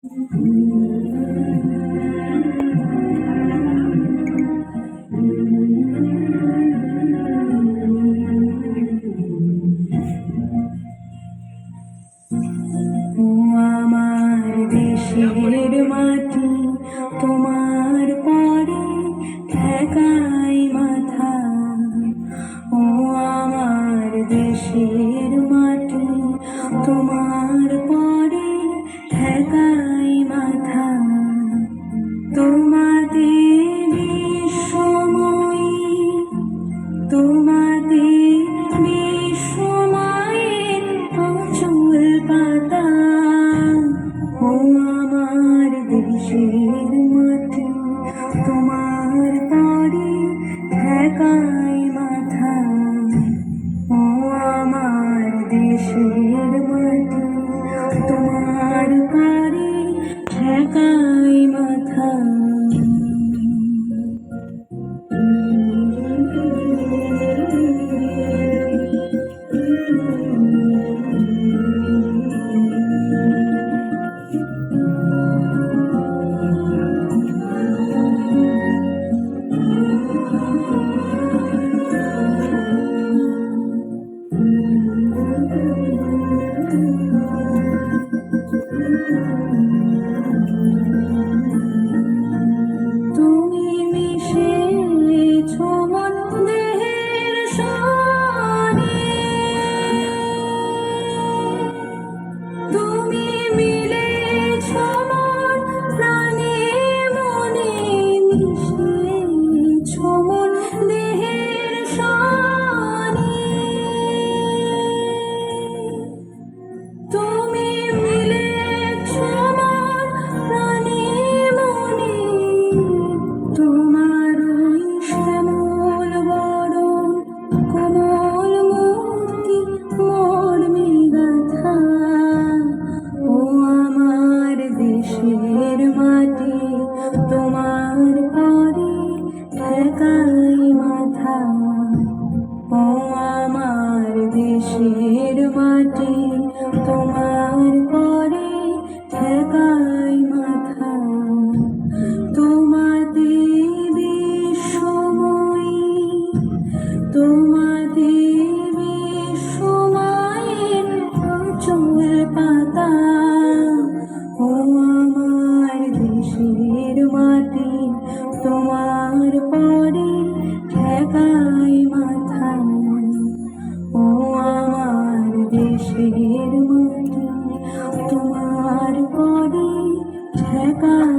আমার দেশের মাটি তোমার পরে ঠেকাই মাথা। ও আমার দেশের মাটি তোমার পরে ঠেকাই মাথা। তোমাতে বিশ্বময়ী, তোমাতে বিশ্বময়ের অচল পাতা। ও আমার দেশের মাটি তোমার পরে ঠেকাই মাথা। ও আমার দেশের মাটি তোমার পরে ঠেকাই মাথা। তুমি মিশেছ মন দেহের সনে, তুমি মিলেছ মন প্রাণে মনে, মিশেছ মন দেহের সনে। তুমি মিলেছ মন প্রাণে মনে, তোমার ওই শ্যামল বরণ কোমল মূর্তি মর্মে গাথা। ও আমার দেশের মাটি তোমার পরে ঠেকাই মাথা। ও আমার দেশের মাটি তোমার পরে ঠেকাই মাথা। তোমাতে বিশ্বময়ী, তোমাতে বিশ্বময়ের অচল পাতা। ও আমার দেশের মাটি তোমার পরে ঠেকাই মাথা। ও আমার দেশের মাটি তোমার পরে ঠেকাই